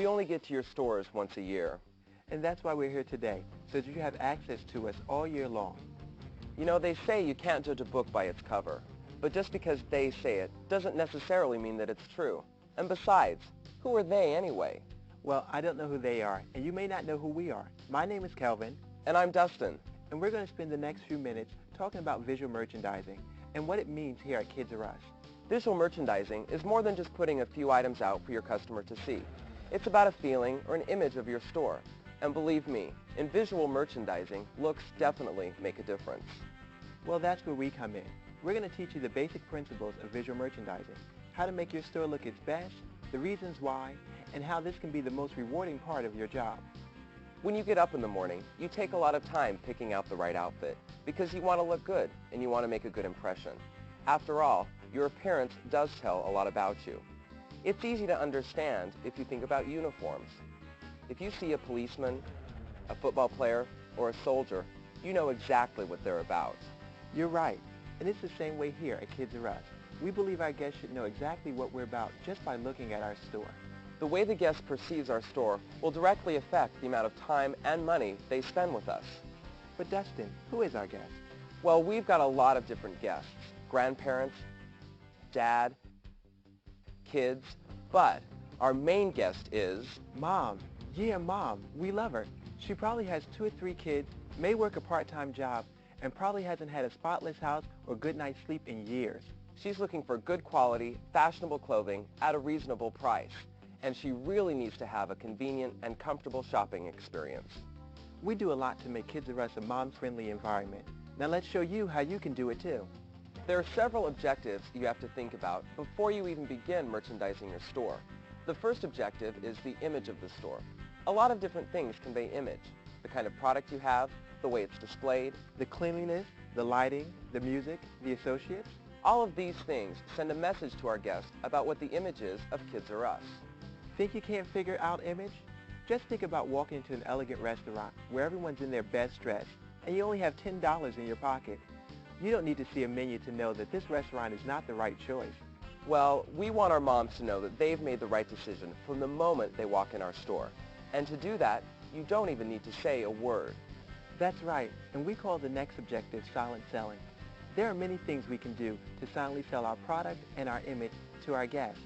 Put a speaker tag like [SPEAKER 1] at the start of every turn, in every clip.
[SPEAKER 1] We only get to your stores once a year.
[SPEAKER 2] And that's why we're here today, so that you have access to us all year long.
[SPEAKER 1] You know, they say you can't judge a book by its cover. But just because they say it doesn't necessarily mean that it's true. And besides, who are they anyway?
[SPEAKER 2] Well, I don't know who they are, and you may not know who we are. My name is Kelvin.
[SPEAKER 1] And I'm Dustin.
[SPEAKER 2] And we're going to spend the next few minutes talking about visual merchandising and what it means here at Kids R Us.
[SPEAKER 1] Visual merchandising is more than just putting a few items out for your customer to see. It's about a feeling or an image of your store. And believe me, in visual merchandising, looks definitely make a difference.
[SPEAKER 2] Well, that's where we come in. We're going to teach you the basic principles of visual merchandising, how to make your store look its best, the reasons why, and how this can be the most rewarding part of your job.
[SPEAKER 1] When you get up in the morning, you take a lot of time picking out the right outfit because you want to look good and you want to make a good impression. After all, your appearance does tell a lot about you. It's easy to understand if you think about uniforms. If you see a policeman, a football player, or a soldier, you know exactly what they're about.
[SPEAKER 2] You're right, and it's the same way here at Kids R Us. We believe our guests should know exactly what we're about just by looking at our store.
[SPEAKER 1] The way the guest perceives our store will directly affect the amount of time and money they spend with us.
[SPEAKER 2] But Dustin, who is our guest?
[SPEAKER 1] Well, we've got a lot of different guests. Grandparents, dad, kids, but our main guest is...
[SPEAKER 2] Mom. Yeah, Mom. We love her. She probably has 2 or 3 kids, may work a part-time job, and probably hasn't had a spotless house or good night's sleep in years.
[SPEAKER 1] She's looking for good quality, fashionable clothing at a reasonable price. And she really needs to have a convenient and comfortable shopping experience.
[SPEAKER 2] We do a lot to make Kids R Us a mom-friendly environment. Now let's show you how you can do it too.
[SPEAKER 1] There are several objectives you have to think about before you even begin merchandising your store. The first objective is the image of the store. A lot of different things convey image. The kind of product you have, the way it's displayed,
[SPEAKER 2] the cleanliness, the lighting, the music, the associates.
[SPEAKER 1] All of these things send a message to our guests about what the image is of Kids R Us.
[SPEAKER 2] Think you can't figure out image? Just think about walking into an elegant restaurant where everyone's in their best dress and you only have $10 in your pocket. You don't need to see a menu to know that this restaurant is not the right choice.
[SPEAKER 1] Well, we want our moms to know that they've made the right decision from the moment they walk in our store. And to do that, you don't even need to say a word.
[SPEAKER 2] That's right, and we call the next objective silent selling. There are many things we can do to silently sell our product and our image to our guests.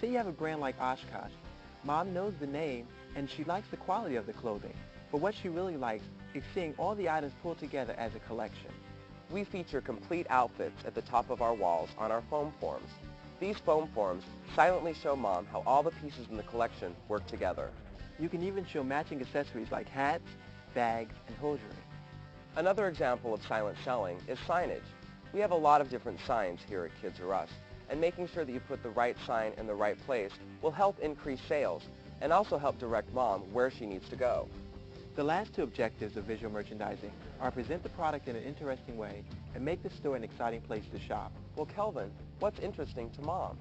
[SPEAKER 2] Say you have a brand like Oshkosh. Mom knows the name and she likes the quality of the clothing, but what she really likes is seeing all the items pulled together as a collection.
[SPEAKER 1] We feature complete outfits at the top of our walls on our foam forms. These foam forms silently show Mom how all the pieces in the collection work together.
[SPEAKER 2] You can even show matching accessories like hats, bags, and hosiery.
[SPEAKER 1] Another example of silent selling is signage. We have a lot of different signs here at Kids R Us, and making sure that you put the right sign in the right place will help increase sales and also help direct Mom where she needs to go.
[SPEAKER 2] The last 2 objectives of visual merchandising are present the product in an interesting way and make the store an exciting place to shop.
[SPEAKER 1] Well, Kelvin, what's interesting to Mom?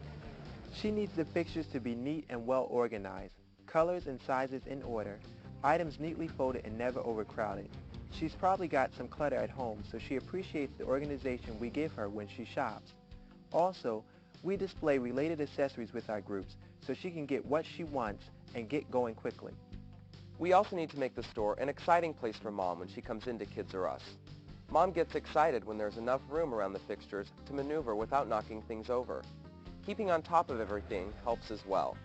[SPEAKER 2] She needs the fixtures to be neat and well organized, colors and sizes in order, items neatly folded and never overcrowded. She's probably got some clutter at home, so she appreciates the organization we give her when she shops. Also, we display related accessories with our groups so she can get what she wants and get going quickly.
[SPEAKER 1] We also need to make the store an exciting place for Mom when she comes into Kids R Us. Mom gets excited when there's enough room around the fixtures to maneuver without knocking things over. Keeping on top of everything helps as well.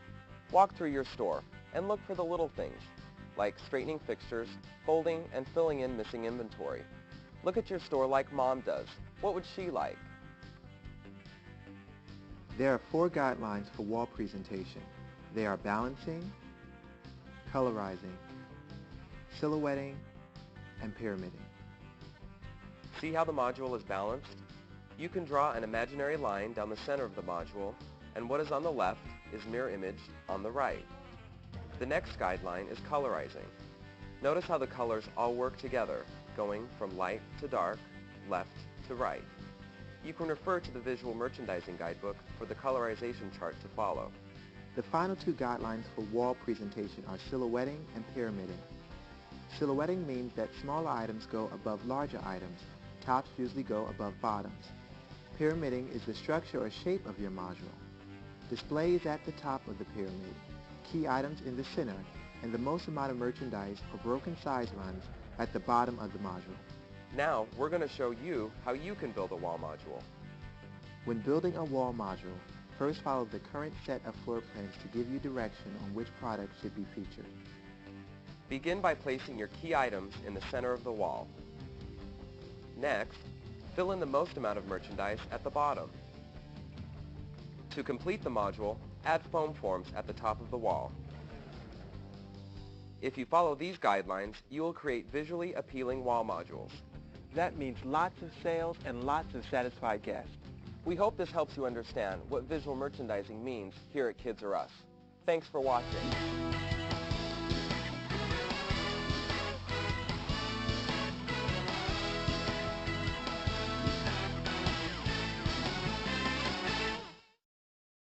[SPEAKER 1] Walk through your store and look for the little things, like straightening fixtures, folding and filling in missing inventory. Look at your store like Mom does. What would she like?
[SPEAKER 2] There are 4 guidelines for wall presentation. They are balancing, colorizing, silhouetting, and pyramiding.
[SPEAKER 1] See how the module is balanced? You can draw an imaginary line down the center of the module, and what is on the left is mirror imaged on the right. The next guideline is colorizing. Notice how the colors all work together, going from light to dark, left to right. You can refer to the Visual Merchandising Guidebook for the colorization chart to follow.
[SPEAKER 2] The final 2 guidelines for wall presentation are silhouetting and pyramiding. Silhouetting means that smaller items go above larger items. Tops usually go above bottoms. Pyramiding is the structure or shape of your module. Display is at the top of the pyramid. key items in the center, and the most amount of merchandise or broken size runs at the bottom of the module.
[SPEAKER 1] Now, we're going to show you how you can build a wall module.
[SPEAKER 2] When building a wall module, first follow the current set of floor plans to give you direction on which product should be featured.
[SPEAKER 1] Begin by placing your key items in the center of the wall. Next, fill in the most amount of merchandise at the bottom. To complete the module, add foam forms at the top of the wall. If you follow these guidelines, you will create visually appealing wall modules.
[SPEAKER 2] That means lots of sales and lots of satisfied guests.
[SPEAKER 1] We hope this helps you understand what visual merchandising means here at Kids R Us. Thanks for watching.